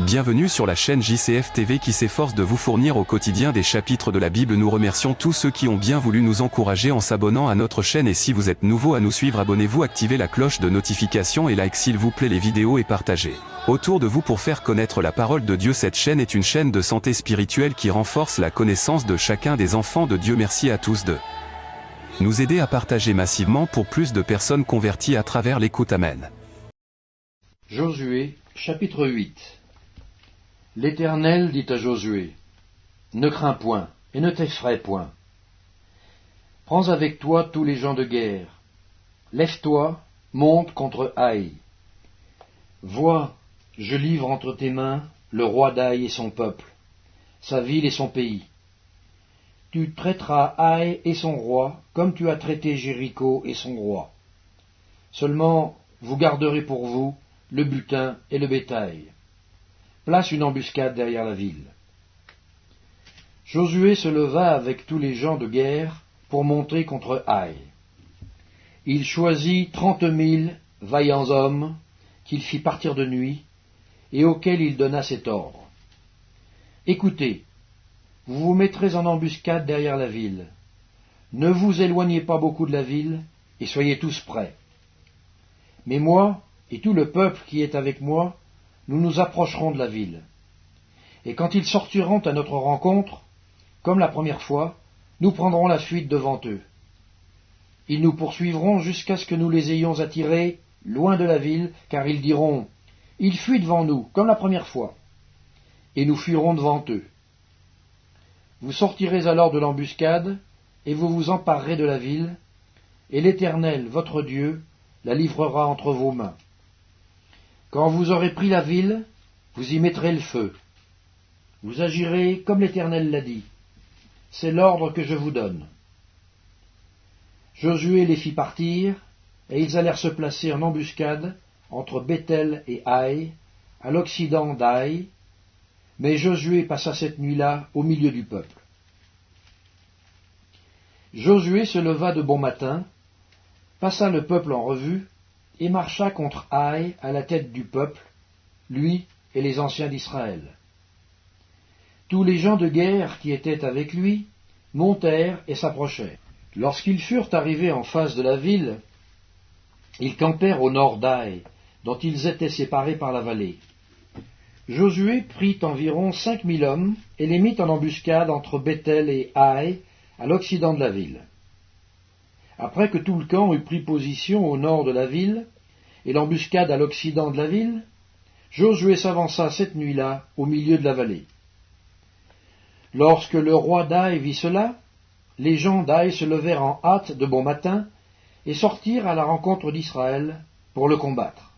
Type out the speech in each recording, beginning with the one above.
Bienvenue sur la chaîne JCF TV qui s'efforce de vous fournir au quotidien des chapitres de la Bible. Nous remercions tous ceux qui ont bien voulu nous encourager en s'abonnant à notre chaîne, et si vous êtes nouveau à nous suivre, abonnez-vous, activez la cloche de notification et like s'il vous plaît les vidéos et partagez autour de vous pour faire connaître la parole de Dieu. Cette chaîne est une chaîne de santé spirituelle qui renforce la connaissance de chacun des enfants de Dieu. Merci à tous de nous aider à partager massivement pour plus de personnes converties à travers l'écoute. Amen. Josué, chapitre 8. L'Éternel dit à Josué, « Ne crains point, et ne t'effraie point. Prends avec toi tous les gens de guerre. Lève-toi, monte contre Haï. Vois, je livre entre tes mains le roi d'Haï et son peuple, sa ville et son pays. Tu traiteras Haï et son roi comme tu as traité Jéricho et son roi. Seulement, vous garderez pour vous le butin et le bétail. Place une embuscade derrière la ville. » Josué se leva avec tous les gens de guerre pour monter contre Haï. Il choisit 30 000 vaillants hommes qu'il fit partir de nuit et auxquels il donna cet ordre. « Écoutez, vous vous mettrez en embuscade derrière la ville. Ne vous éloignez pas beaucoup de la ville et soyez tous prêts. Mais moi et tout le peuple qui est avec moi, nous nous approcherons de la ville. Et quand ils sortiront à notre rencontre, comme la première fois, nous prendrons la fuite devant eux. Ils nous poursuivront jusqu'à ce que nous les ayons attirés loin de la ville, car ils diront, « Ils fuient devant nous, comme la première fois. » Et nous fuirons devant eux. Vous sortirez alors de l'embuscade, et vous vous emparerez de la ville, et l'Éternel, votre Dieu, la livrera entre vos mains. Quand vous aurez pris la ville, vous y mettrez le feu. Vous agirez comme l'Éternel l'a dit. C'est l'ordre que je vous donne. » Josué les fit partir, et ils allèrent se placer en embuscade entre Béthel et Haï, à l'occident d'Haï, mais Josué passa cette nuit-là au milieu du peuple. Josué se leva de bon matin, passa le peuple en revue, et marcha contre Haï à la tête du peuple, lui et les anciens d'Israël. Tous les gens de guerre qui étaient avec lui montèrent et s'approchèrent. Lorsqu'ils furent arrivés en face de la ville, ils campèrent au nord d'Haï, dont ils étaient séparés par la vallée. Josué prit environ 5 000 hommes et les mit en embuscade entre Béthel et Haï, à l'occident de la ville. Après que tout le camp eut pris position au nord de la ville, et l'embuscade à l'occident de la ville, Josué s'avança cette nuit-là au milieu de la vallée. Lorsque le roi d'Haï vit cela, les gens d'Haï se levèrent en hâte de bon matin et sortirent à la rencontre d'Israël pour le combattre.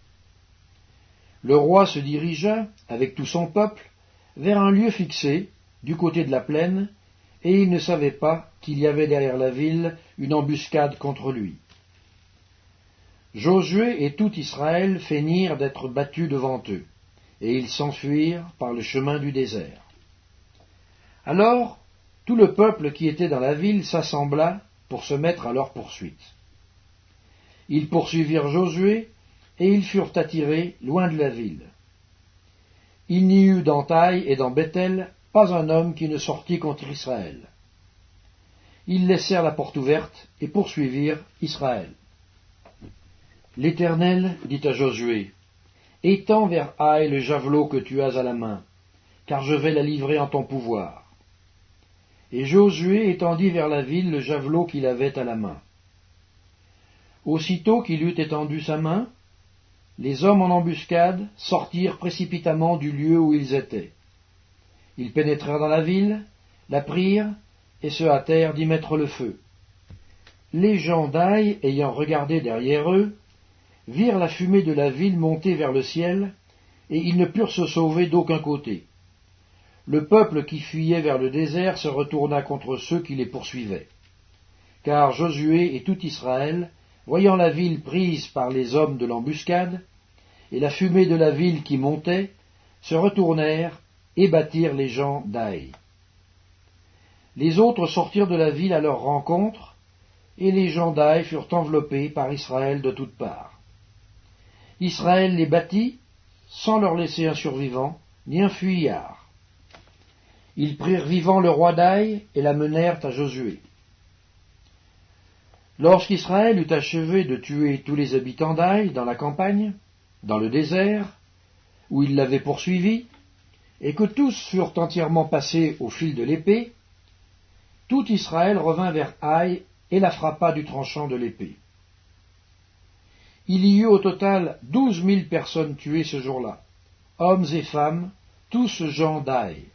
Le roi se dirigea, avec tout son peuple, vers un lieu fixé, du côté de la plaine, et il ne savait pas qu'il y avait derrière la ville une embuscade contre lui. Josué et tout Israël feignirent d'être battus devant eux, et ils s'enfuirent par le chemin du désert. Alors, tout le peuple qui était dans la ville s'assembla pour se mettre à leur poursuite. Ils poursuivirent Josué, et ils furent attirés loin de la ville. Il n'y eut dans Haï et dans Béthel pas un homme qui ne sortit contre Israël. Ils laissèrent la porte ouverte et poursuivirent Israël. L'Éternel dit à Josué, « Étends vers Haï le javelot que tu as à la main, car je vais la livrer en ton pouvoir. » Et Josué étendit vers la ville le javelot qu'il avait à la main. Aussitôt qu'il eut étendu sa main, les hommes en embuscade sortirent précipitamment du lieu où ils étaient. Ils pénétrèrent dans la ville, la prirent, et se hâtèrent d'y mettre le feu. Les gens d'Haï, ayant regardé derrière eux, virent la fumée de la ville monter vers le ciel, et ils ne purent se sauver d'aucun côté. Le peuple qui fuyait vers le désert se retourna contre ceux qui les poursuivaient. Car Josué et tout Israël, voyant la ville prise par les hommes de l'embuscade, et la fumée de la ville qui montait, se retournèrent et battirent les gens d'Haï. Les autres sortirent de la ville à leur rencontre, et les gens d'Haï furent enveloppés par Israël de toutes parts. Israël les battit, sans leur laisser un survivant, ni un fuyard. Ils prirent vivant le roi d'Aï et l'amenèrent à Josué. Lorsqu'Israël eut achevé de tuer tous les habitants d'Aï dans la campagne, dans le désert, où il l'avait poursuivi, et que tous furent entièrement passés au fil de l'épée, tout Israël revint vers Aï et la frappa du tranchant de l'épée. Il y eut au total 12 000 personnes tuées ce jour-là, hommes et femmes, tous gens d'Aï.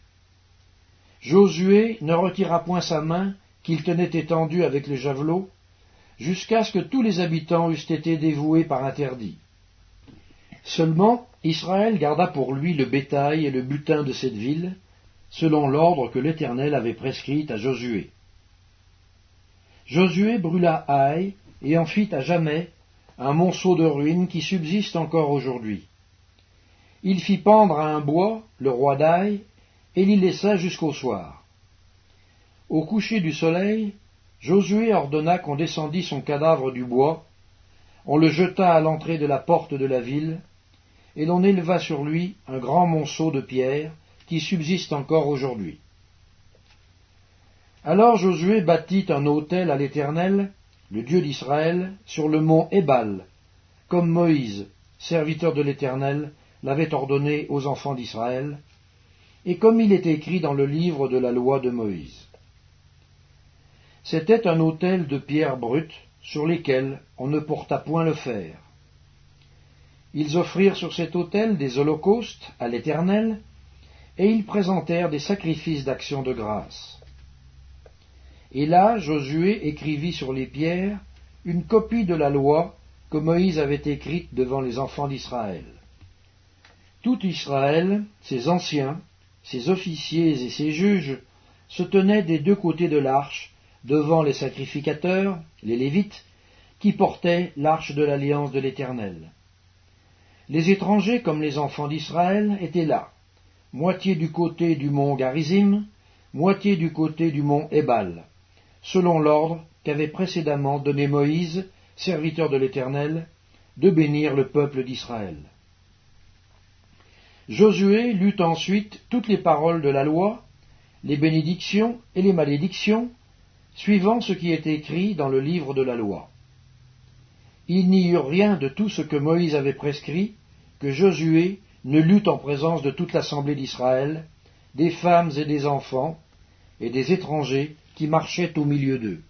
Josué ne retira point sa main qu'il tenait étendue avec le javelot, jusqu'à ce que tous les habitants eussent été dévoués par interdit. Seulement, Israël garda pour lui le bétail et le butin de cette ville, selon l'ordre que l'Éternel avait prescrit à Josué. Josué brûla Aï et en fit à jamais un monceau de ruines qui subsiste encore aujourd'hui. Il fit pendre à un bois le roi d'Aï et l'y laissa jusqu'au soir. Au coucher du soleil, Josué ordonna qu'on descendît son cadavre du bois, on le jeta à l'entrée de la porte de la ville, et l'on éleva sur lui un grand monceau de pierres qui subsiste encore aujourd'hui. Alors Josué bâtit un autel à l'Éternel, le Dieu d'Israël, sur le mont Ébal, comme Moïse, serviteur de l'Éternel, l'avait ordonné aux enfants d'Israël, et comme il est écrit dans le livre de la loi de Moïse. C'était un autel de pierres brutes, sur lesquelles on ne porta point le fer. Ils offrirent sur cet autel des holocaustes à l'Éternel, et ils présentèrent des sacrifices d'action de grâce. Et là, Josué écrivit sur les pierres une copie de la loi que Moïse avait écrite devant les enfants d'Israël. Tout Israël, ses anciens, ses officiers et ses juges, se tenaient des deux côtés de l'arche, devant les sacrificateurs, les Lévites, qui portaient l'arche de l'alliance de l'Éternel. Les étrangers, comme les enfants d'Israël, étaient là, moitié du côté du mont Garizim, moitié du côté du mont Ébal, selon l'ordre qu'avait précédemment donné Moïse, serviteur de l'Éternel, de bénir le peuple d'Israël. Josué lut ensuite toutes les paroles de la loi, les bénédictions et les malédictions, suivant ce qui est écrit dans le livre de la loi. Il n'y eut rien de tout ce que Moïse avait prescrit que Josué ne lut en présence de toute l'assemblée d'Israël, des femmes et des enfants, et des étrangers qui marchaient au milieu d'eux.